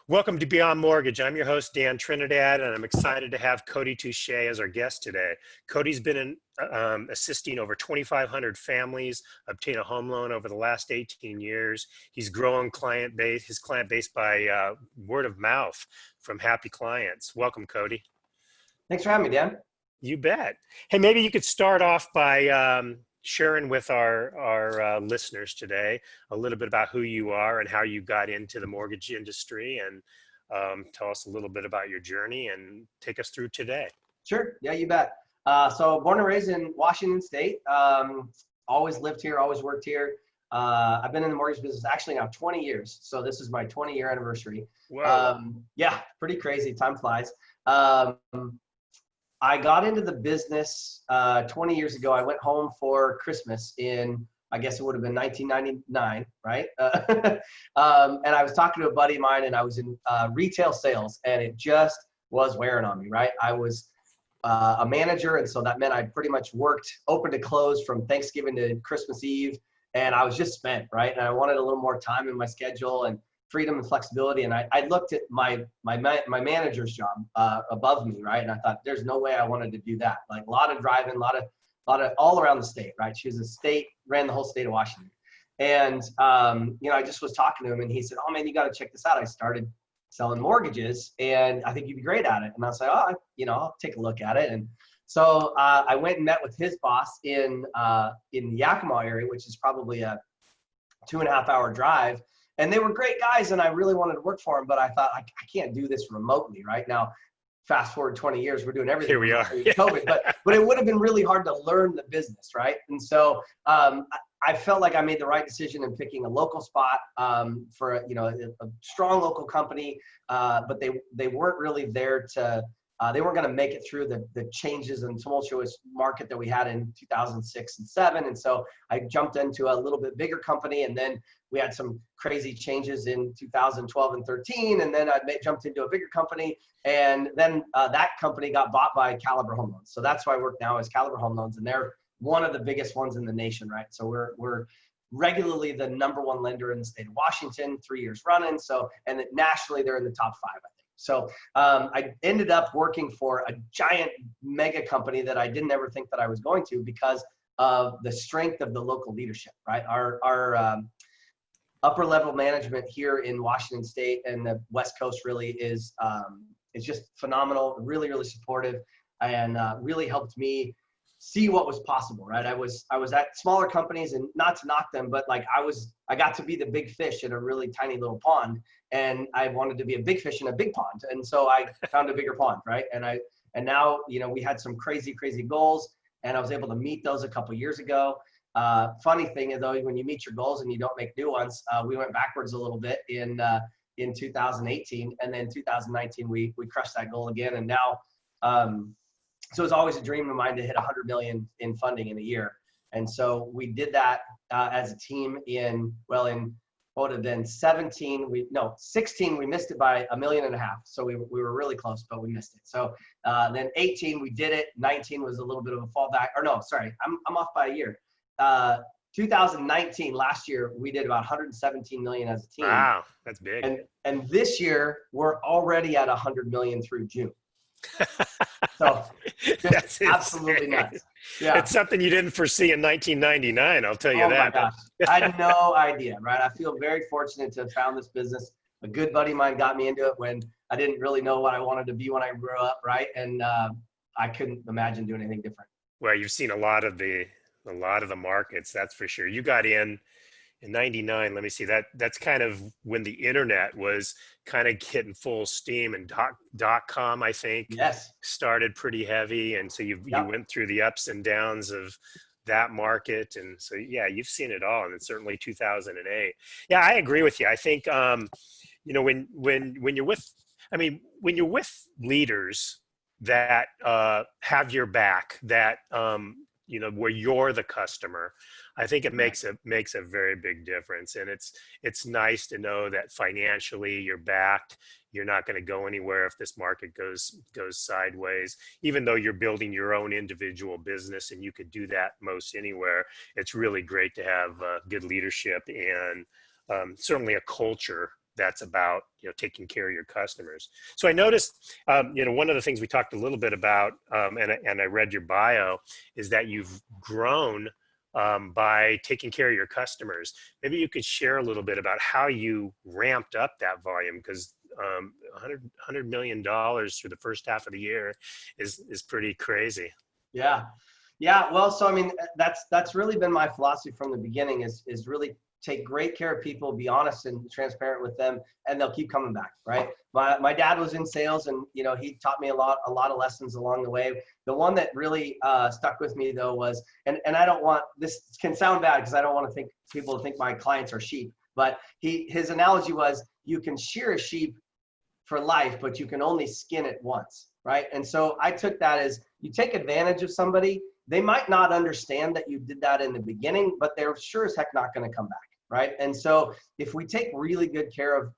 Welcome to Beyond Mortgage. I'm your host, Dan Trinidad, and I'm excited to have Cody Touchette as our guest today. Cody's been assisting over 2,500 families obtain a home loan over the last 18 years. He's growing his client base by word of mouth from happy clients. Welcome, Cody. Thanks for having me, Dan. You bet. Hey, maybe you could start off by sharing with our listeners today a little bit about who you are and how you got into the mortgage industry, and tell us a little bit about your journey and take us through today. Sure. Yeah, you bet. So born and raised in Washington State, always lived here, always worked here. I've been in the mortgage business actually now 20 years. So this is my 20-year anniversary. Whoa. Yeah, pretty crazy. Time flies. I got into the business 20 years ago. I went home for Christmas in, I guess it would have been 1999, right? And I was talking to a buddy of mine, and I was in retail sales, and it just was wearing on me, right? I was a manager, and so that meant I pretty much worked open to close from Thanksgiving to Christmas Eve, and I was just spent, right? And I wanted a little more time in my schedule and freedom and flexibility. And I looked at my manager's job above me, right? And I thought, there's no way I wanted to do that. Like a lot of driving, a lot of all around the state, right? She was ran the whole state of Washington. And, I just was talking to him, and he said, oh man, you got to check this out. I started selling mortgages, and I think you'd be great at it. And I was like, oh, I'll take a look at it. And so I went and met with his boss in the Yakima area, which is probably a 2.5-hour drive. And they were great guys, and I really wanted to work for them, but I thought, I can't do this remotely right now. Fast forward 20 years, we're doing everything. Here we are. COVID, but it would have been really hard to learn the business, right? And so I felt like I made the right decision in picking a local spot for a strong local company, but they weren't really there to. They weren't going to make it through the changes and tumultuous market that we had in 2006 and 2007. And so I jumped into a little bit bigger company, and then we had some crazy changes in 2012 and 13. And then I jumped into a bigger company, and then that company got bought by Caliber Home Loans. So that's why I work now as Caliber Home Loans, and they're one of the biggest ones in the nation, right? So we're regularly the #1 lender in the state of Washington, 3 years running. So, and nationally, they're in the top 5, I think. So I ended up working for a giant mega company that I didn't ever think that I was going to, because of the strength of the local leadership, right? Our upper level management here in Washington State and the West Coast really is just phenomenal, really, really supportive, and really helped me see what was possible, right? I was at smaller companies, and not to knock them, but like I got to be the big fish in a really tiny little pond, and I wanted to be a big fish in a big pond. And so I found a bigger pond, right? And now, we had some crazy goals, and I was able to meet those a couple years ago. Funny thing is, though, when you meet your goals and you don't make new ones, we went backwards a little bit in 2018, and then 2019 we crushed that goal again. And now, so it's always a dream of mine to hit 100 million in funding in a year. And so we did that as a team in what would have been 16, we missed it by $1.5 million. So we were really close, but we missed it. So then 18, we did it. 19 was a little bit of a fallback, or no, sorry, I'm off by a year. 2019, last year, we did about 117 million as a team. Wow, that's big. And this year, we're already at 100 million through June. So that's absolutely nuts. Yeah. It's something you didn't foresee in 1999, I'll tell you that. My gosh. I had no idea, right? I feel very fortunate to have found this business. A good buddy of mine got me into it when I didn't really know what I wanted to be when I grew up, right? And I couldn't imagine doing anything different. Well, you've seen a lot of the markets, that's for sure. You got in 99, let me see, that's kind of when the internet was kind of hitting full steam, and dot-com, I think, yes, started pretty heavy. And so you went through the ups and downs of that market. And so, yeah, you've seen it all. And it's certainly 2008. Yeah, I agree with you. I think, when you're with leaders that have your back, that, where you're the customer, I think it makes a very big difference. And it's nice to know that financially you're backed. You're not going to go anywhere if this market goes sideways. Even though you're building your own individual business, and you could do that most anywhere, it's really great to have good leadership and certainly a culture that's about, taking care of your customers. So I noticed, one of the things we talked a little bit about, and I read your bio, is that you've grown by taking care of your customers. Maybe you could share a little bit about how you ramped up that volume, because $100 million through the first half of the year is pretty crazy. Yeah. Yeah. Well, so, I mean, that's really been my philosophy from the beginning is really take great care of people, be honest and transparent with them, and they'll keep coming back. Right. My dad was in sales, and, he taught me a lot of lessons along the way. The one that really stuck with me though was, and I don't want, this can sound bad because I don't want to think people to think my clients are sheep, but his analogy was, you can shear a sheep for life, but you can only skin it once. Right. And so I took that as, you take advantage of somebody, they might not understand that you did that in the beginning, but they're sure as heck not going to come back. Right. And so if we take really good care of,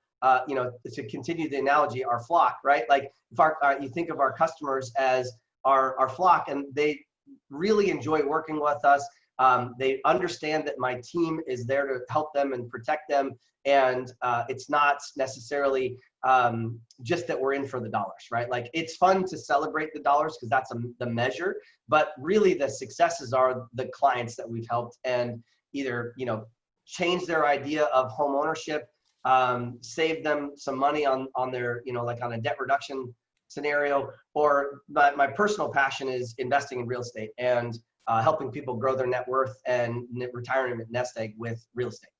to continue the analogy, our flock, right? Like if you think of our customers as our flock, and they really enjoy working with us. They understand that my team is there to help them and protect them. And it's not necessarily just that we're in for the dollars, right? Like, it's fun to celebrate the dollars because that's the measure, but really the successes are the clients that we've helped and either, change their idea of home ownership, save them some money on their, like on a debt reduction scenario, or my personal passion is investing in real estate and helping people grow their net worth and retirement nest egg with real estate.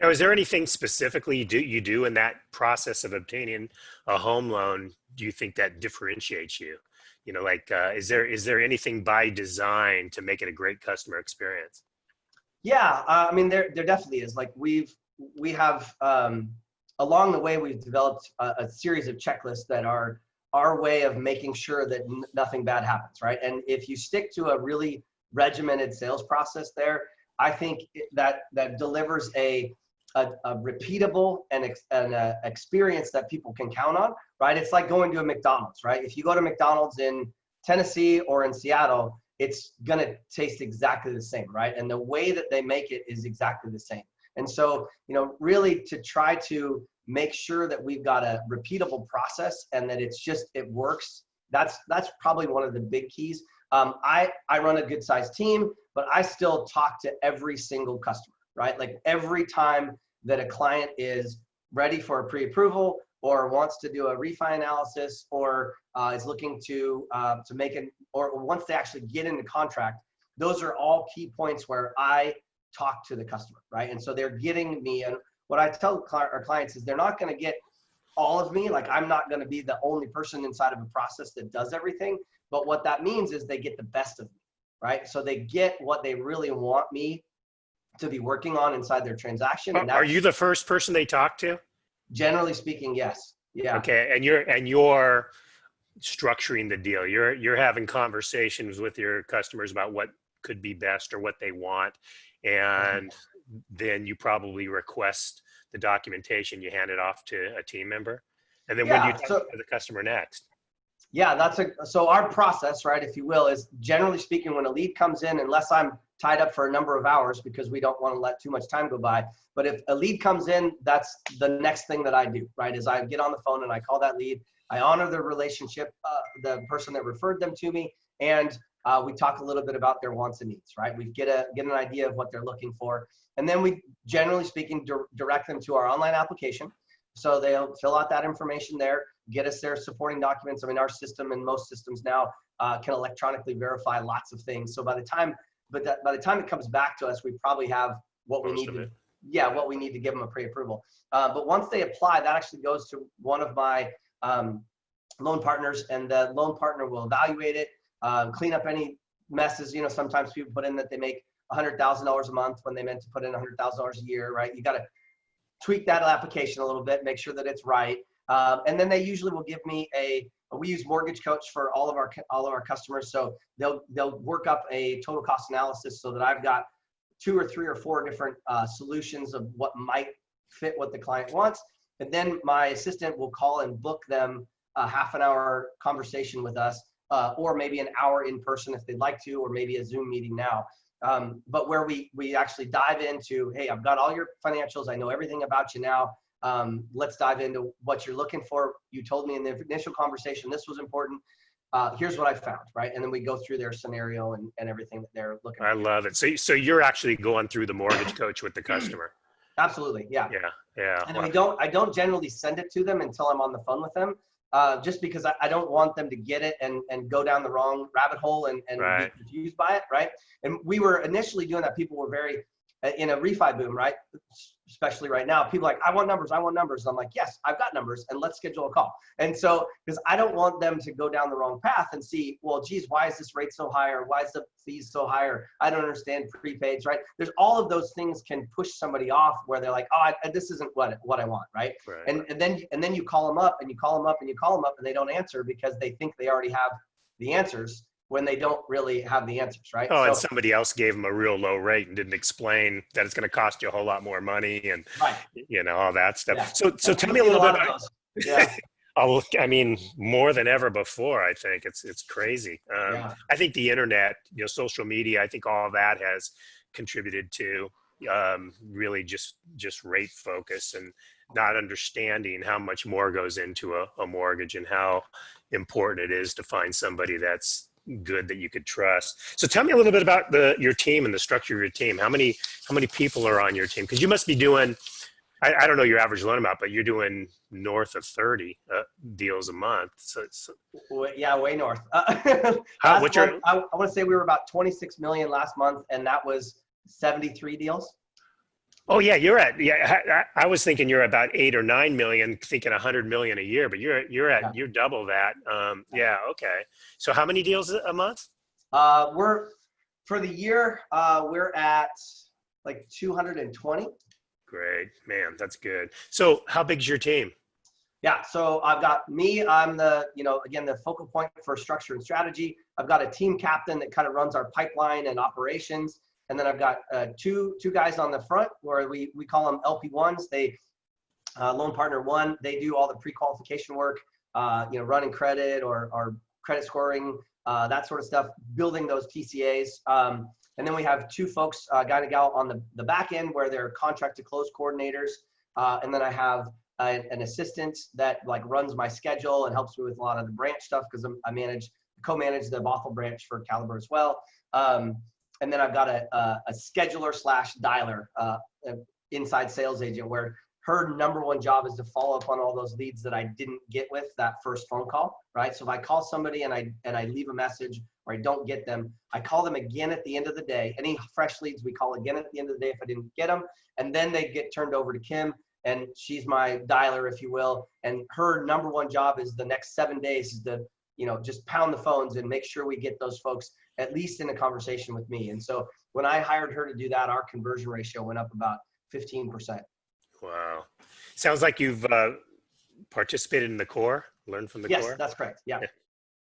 Now, is there anything specifically you do in that process of obtaining a home loan, do you think that differentiates you? Is there anything by design to make it a great customer experience? Yeah, I mean, there definitely is. Like, we have along the way, we've developed a series of checklists that are our way of making sure that nothing bad happens, right? And if you stick to a really regimented sales process there, I think that delivers a repeatable and experience that people can count on, right? It's like going to a McDonald's, right? If you go to McDonald's in Tennessee or in Seattle, it's going to taste exactly the same, right? And the way that they make it is exactly the same. And so, really to try to make sure that we've got a repeatable process and that it works, that's probably one of the big keys. I run a good sized team, but I still talk to every single customer, right? Like, every time that a client is ready for a pre-approval or wants to do a refi analysis or is looking to make or once they actually get into contract, those are all key points where I talk to the customer, right? And so they're getting me, and what I tell our clients is they're not going to get all of me. Like, I'm not going to be the only person inside of a process that does everything, but what that means is they get the best of me, right? So they get what they really want me to be working on inside their transaction. And are you the first person they talk to? Generally speaking, yes. Yeah. Okay, and you're structuring the deal. You're having conversations with your customers about what could be best or what they want, and then you probably request the documentation. You hand it off to a team member, and then when do you talk to the customer next? Yeah, so our process, right, if you will, is generally speaking, when a lead comes in, unless I'm tied up for a number of hours because we don't want to let too much time go by. But if a lead comes in, that's the next thing that I do, right, is I get on the phone and I call that lead. I honor the relationship, the person that referred them to me, and we talk a little bit about their wants and needs, right? We get an idea of what they're looking for. And then we, generally speaking, direct them to our online application. So they'll fill out that information there, get us their supporting documents. I mean, our system and most systems now can electronically verify lots of things. So by the time it comes back to us, we probably have what we need to give them a pre-approval. But once they apply, that actually goes to one of my loan partners, and the loan partner will evaluate it, clean up any messes. Sometimes people put in that they make $100,000 a month when they meant to put in $100,000 a year, right? You got to tweak that application a little bit, make sure that it's right. And then they usually will give me we use Mortgage Coach for all of our customers. So they'll work up a total cost analysis so that I've got 2 or 3 or 4 different solutions of what might fit what the client wants. And then my assistant will call and book them a half an hour conversation with us, or maybe an hour in person if they'd like to, or maybe a Zoom meeting now. But where we actually dive into, hey, I've got all your financials. I know everything about you now. Let's dive into what you're looking for. You told me in the initial conversation this was important. Here's what I found, right? And then we go through their scenario and everything that they're looking for. I love it. So you're actually going through the mortgage coach with the customer. Absolutely, yeah. Yeah. And I don't generally send it to them until I'm on the phone with them, just because I don't want them to get it and go down the wrong rabbit hole and Right. be confused by it, right? And we were initially doing that. People were very in a refi boom, right? Especially right now, people are like, I want numbers. And I'm like, yes, I've got numbers, and let's schedule a call. And so, because I don't want them to go down the wrong path and see, well, geez, why is this rate so high, or why is the fees so high, or I don't understand prepaids, right? There's all of those things can push somebody off where they're like, oh, this isn't what I want, right? And then you call them up and you call them up and you call them up and they don't answer because they think they already have the answers, when they don't really have the answers, right? Oh, and somebody else gave them a real low rate and didn't explain that it's going to cost you a whole lot more money and, all that stuff. Yeah. So tell me a little bit about, yeah. I mean, more than ever before, I think it's crazy. I think the internet, social media, I think all of that has contributed to really just rate focus and not understanding how much more goes into a mortgage and how important it is to find somebody that's good that you could trust. So tell me a little bit about your team and the structure of your team. How many people are on your team? Because you must be doing, I don't know your average loan amount, but you're doing north of 30 deals a month. So yeah, way north. I want to say we were about 26 million last month, and that was 73 deals. Oh yeah, I was thinking you're about 8 or 9 million, thinking 100 million a year, but you're double that. Yeah. Okay. So how many deals a month? For the year, we're at like 220. Great, man. That's good. So how big's your team? Yeah. So I've got me, I'm the, again, the focal point for structure and strategy. I've got a team captain that kind of runs our pipeline and operations. And then I've got two guys on the front where we call them LP1s. They loan partner one. They do all the pre-qualification work, running credit or credit scoring, that sort of stuff, building those TCAs. And then we have two folks, guy and gal, on the back end where they're contract to close coordinators. And then I have an assistant that runs my schedule and helps me with a lot of the branch stuff because I co-manage the Bothell branch for Caliber as well. And then I've got a scheduler / dialer, inside sales agent, where her number one job is to follow up on all those leads that I didn't get with that first phone call, right? So if I call somebody and I leave a message or I don't get them, I call them again at the end of the day. Any fresh leads we call again at the end of the day if I didn't get them, and then they get turned over to Kim, and she's my dialer, if you will. And her number one job is the next 7 days is to just pound the phones and make sure we get those folks at least in a conversation with me. And so when I hired her to do that, our conversion ratio went up about 15%. Wow. Sounds like you've participated in the core, learned from the core. Yes, that's correct. Yeah.